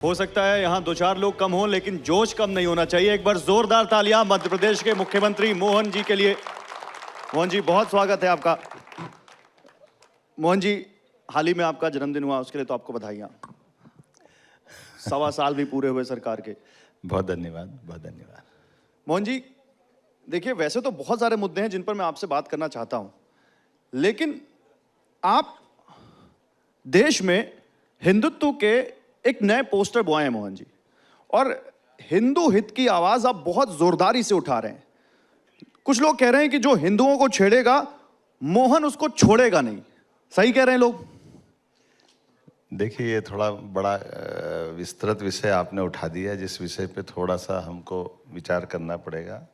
हो सकता है यहाँ दो चार लोग कम हों, लेकिन जोश कम नहीं होना चाहिए। एक बार जोरदार तालियां मध्य प्रदेश के मुख्यमंत्री मोहन जी के लिए। मोहन जी, बहुत स्वागत है आपका। मोहन जी, हाल ही में आपका जन्मदिन हुआ, उसके लिए तो आपको बधाइयां। 1.25 साल भी पूरे हुए सरकार के। बहुत धन्यवाद, बहुत धन्यवाद। मोहन जी, देखिए, वैसे तो बहुत सारे मुद्दे हैं जिन पर मैं आपसे बात करना चाहता हूं, लेकिन आप देश में हिंदुत्व के एक नए पोस्टर बॉय हैं मोहन जी, और हिंदू हित की आवाज आप बहुत जोरदारी से उठा रहे हैं। कुछ लोग कह रहे हैं कि जो हिंदुओं को छेड़ेगा मोहन उसको छोड़ेगा नहीं। सही कह रहे हैं लोग? देखिए, ये थोड़ा बड़ा विस्तृत विषय आपने उठा दिया, जिस विषय पे थोड़ा सा हमको विचार करना पड़ेगा।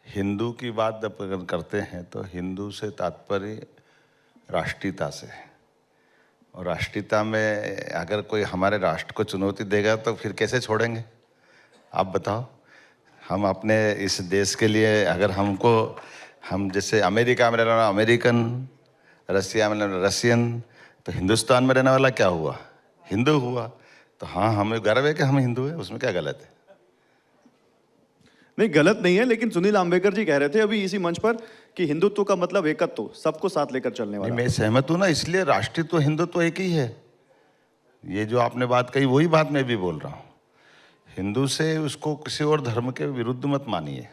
हिंदू की बात जब अगर करते हैं तो हिंदू से तात्पर्य राष्ट्रीयता से है, और राष्ट्रीयता में अगर कोई हमारे राष्ट्र को चुनौती देगा तो फिर कैसे छोड़ेंगे? आप बताओ। हम अपने इस देश के लिए अगर हम जैसे अमेरिका में रहना अमेरिकन, रसिया में रहना रसियन, तो हिंदुस्तान में रहने वाला क्या हुआ? हिंदू हुआ। तो हाँ, हमें गर्व है कि हम हिंदू हैं, उसमें क्या गलत है? नहीं, गलत नहीं है, लेकिन सुनील अंबेडकर जी कह रहे थे अभी इसी मंच पर कि हिंदुत्व का मतलब एकत्व, सबको साथ लेकर चलने वाला। मैं सहमत हूं ना, इसलिए राष्ट्रीयत्व हिंदुत्व एक ही है। ये जो आपने बात कही वही बात मैं भी बोल रहा हूँ। हिंदू से उसको किसी और धर्म के विरुद्ध मत मानिए।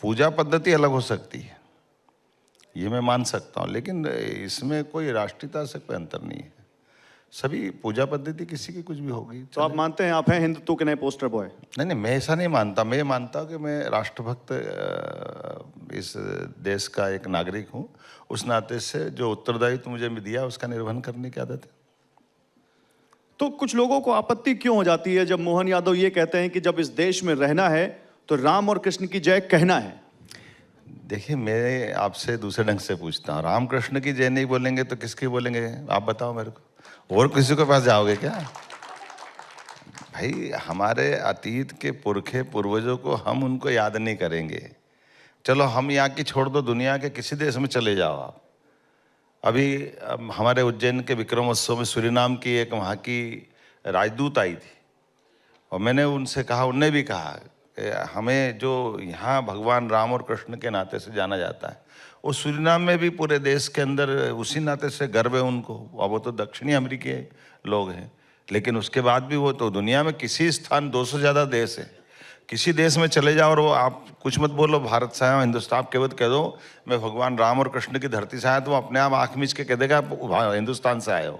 पूजा पद्धति अलग हो सकती है, ये मैं मान सकता हूँ, लेकिन इसमें कोई राष्ट्रीयता से कोई अंतर नहीं है। सभी पूजा पद्धति किसी की कुछ भी होगी। तो आप मानते हैं आप हैं हिंदुत्व के नए पोस्टर बॉय? नहीं, मैं ऐसा नहीं मानता। मैं मानता हूँ कि मैं राष्ट्रभक्त इस देश का एक नागरिक हूँ। उस नाते से जो उत्तरदायित्व मुझे दिया उसका निर्वहन करने की आदत है। तो कुछ लोगों को आपत्ति क्यों हो जाती है जब मोहन यादव ये कहते हैं कि जब इस देश में रहना है तो राम और कृष्ण की जय कहना है? देखिए, मैं आपसे दूसरे ढंग से पूछता हूँ, राम कृष्ण की जय नहीं बोलेंगे तो किसकी बोलेंगे? आप बताओ मेरे को। और किसी के पास जाओगे क्या? भाई, हमारे अतीत के पुरखे पूर्वजों को हम उनको याद नहीं करेंगे। चलो, हम यहाँ की छोड़ दो, दुनिया के किसी देश में चले जाओ आप। अभी हमारे उज्जैन के विक्रमोत्सव में सूरीनाम की एक वहाँ की राजदूत आई थी, और मैंने उनसे कहा, उनने भी कहा हमें जो यहाँ भगवान राम और कृष्ण के नाते से जाना जाता है, वो सूरीनाम में भी पूरे देश के अंदर उसी नाते से गर्व है उनको। अब वो तो दक्षिणी अमेरिकी लोग हैं, लेकिन उसके बाद भी वो तो दुनिया में किसी स्थान 200 से ज़्यादा देश है, किसी देश में चले जाओ और वो आप कुछ मत बोलो भारत से आया, हिंदुस्तान आप केवल कह दो मैं भगवान राम और कृष्ण की धरती से आया, तो वो अपने आप आँख मीच के कह देगा आप हिंदुस्तान से आए हो।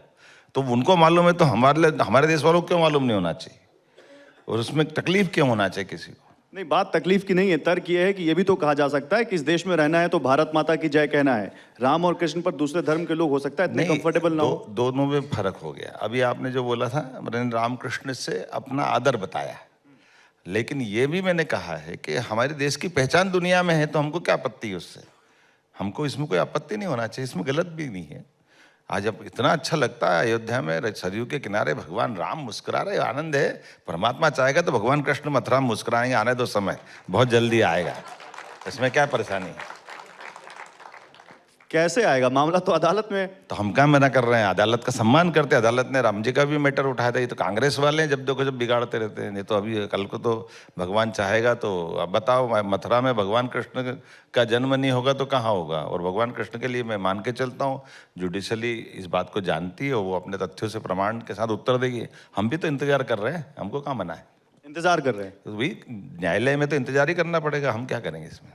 तो उनको मालूम है, तो हमारे देश वालों को क्यों मालूम नहीं होना चाहिए? और उसमें तकलीफ क्यों होना चाहिए किसी को? नहीं, बात तकलीफ की नहीं है। तर्क ये है कि ये भी तो कहा जा सकता है कि इस देश में रहना है तो भारत माता की जय कहना है। राम और कृष्ण पर दूसरे धर्म के लोग हो सकता है इतने कंफर्टेबल ना हो। दोनों में फर्क हो गया। अभी आपने जो बोला था, मैंने राम कृष्ण से अपना आदर बताया, लेकिन ये भी मैंने कहा है कि हमारे देश की पहचान दुनिया में है, तो हमको क्या आपत्ति है उससे? हमको इसमें कोई आपत्ति नहीं होना चाहिए, इसमें गलत भी नहीं है। आज अब इतना अच्छा लगता है अयोध्या में सरयू के किनारे भगवान राम मुस्कुरा रहे, आनंद है। परमात्मा चाहेगा तो भगवान कृष्ण मथुरा में मुस्कुराएंगे, आने दो समय, बहुत जल्दी आएगा। इसमें क्या परेशानी है? कैसे आएगा? मामला तो अदालत में। तो हम क्या मना कर रहे हैं? अदालत का सम्मान करते हैं। अदालत ने राम जी का भी मैटर उठाया था। ये तो कांग्रेस वाले हैं, जब देखो जब बिगाड़ते रहते हैं। नहीं तो अभी कल को तो भगवान चाहेगा तो अब बताओ, मथुरा में भगवान कृष्ण का जन्म नहीं होगा तो कहाँ होगा? और भगवान कृष्ण के लिए मैं मान के चलता हूँ, जुडिशली इस बात को जानती है, वो अपने तथ्यों से प्रमाण के साथ उत्तर देगी। हम भी तो इंतजार कर रहे हैं, हमको कहाँ मना है? इंतजार कर रहे हैं तो वही न्यायालय में तो इंतजार ही करना पड़ेगा, हम क्या करेंगे इसमें?